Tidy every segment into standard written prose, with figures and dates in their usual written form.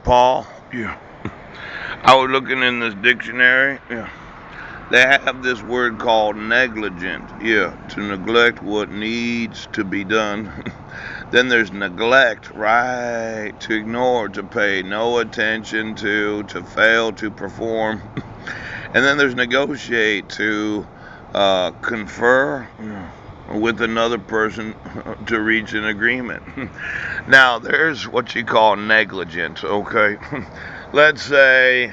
Paul, yeah. I was looking in this dictionary. Yeah. They have this word called negligent. Yeah, to neglect what needs to be done. Then there's neglect, right? To ignore, to pay no attention to fail to perform. And then there's negotiate, to confer with another person to reach an agreement. Now, there's what you call negligent, okay? let's say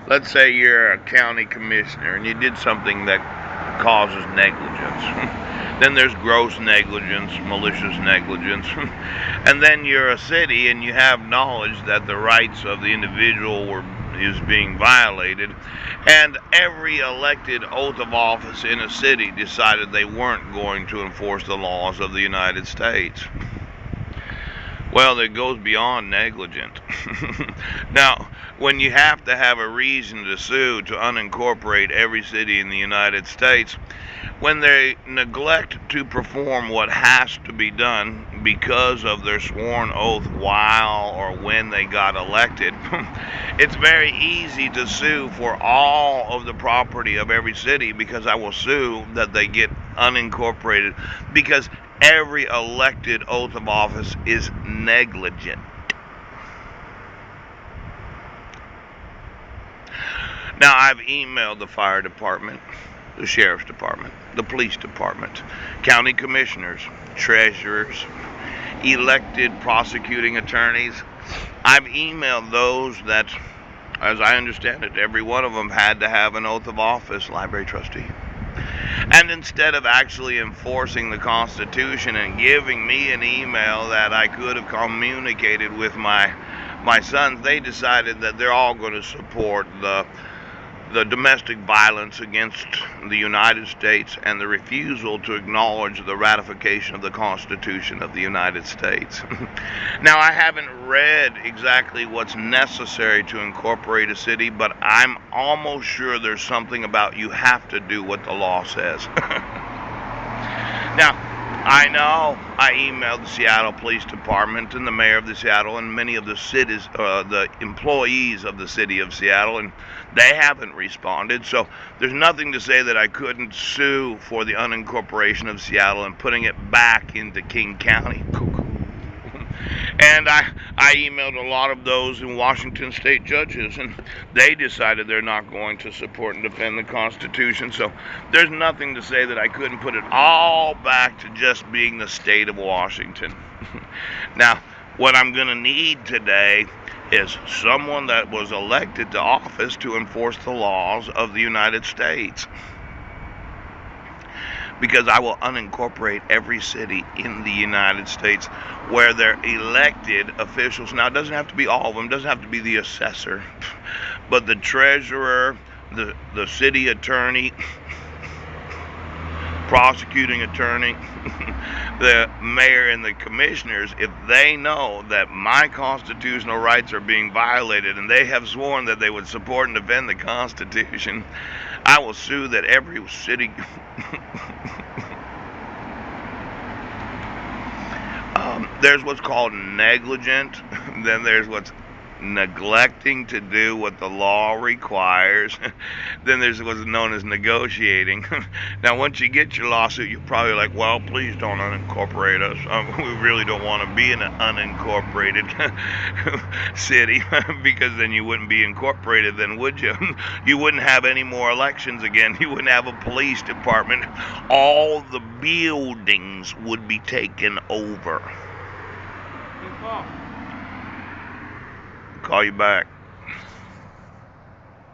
let's say you're a county commissioner and you did something that causes negligence. Then there's gross negligence, malicious negligence. And then you're a city and you have knowledge that the rights of the individual is being violated, and every elected oath of office in a city decided they weren't going to enforce the laws of the United States. Well, it goes beyond negligent. Now, when you have to have a reason to sue to unincorporate every city in the United States, when they neglect to perform what has to be done because of their sworn oath while or when they got elected, it's very easy to sue for all of the property of every city, because I will sue that they get unincorporated because every elected oath of office is negligent. Now, I've emailed the fire department, the sheriff's department, the police department, county commissioners, treasurers, elected prosecuting attorneys. I've emailed those that, as I understand it, every one of them had to have an oath of office, library trustee. And instead of actually enforcing the Constitution and giving me an email that I could have communicated with my sons, they decided that they're all going to support the domestic violence against the United States and the refusal to acknowledge the ratification of the Constitution of the United States. Now, I haven't read exactly what's necessary to incorporate a city, but I'm almost sure there's something about you have to do what the law says. Now, I know I emailed the Seattle Police Department and the mayor of the Seattle and many of the the employees of the city of Seattle, and they haven't responded. So there's nothing to say that I couldn't sue for the unincorporation of Seattle and putting it back into King County. And I emailed a lot of those in Washington state judges, and they decided they're not going to support and defend the Constitution. So there's nothing to say that I couldn't put it all back to just being the state of Washington. Now, what I'm going to need today is someone that was elected to office to enforce the laws of the United States, because I will unincorporate every city in the United States where they're elected officials. Now, it doesn't have to be all of them. It doesn't have to be the assessor, but the treasurer, the city attorney, prosecuting attorney, the mayor, and the commissioners, if they know that my constitutional rights are being violated and they have sworn that they would support and defend the Constitution, I will sue that every city there's what's called negligent, then there's what's neglecting to do what the law requires, then there's what's known as negotiating. Now, once you get your lawsuit, you're probably like, well, please don't unincorporate us. We really don't want to be in an unincorporated city, because then you wouldn't be incorporated, then would you? You wouldn't have any more elections again. You wouldn't have a police department. All the buildings would be taken over. Call you back.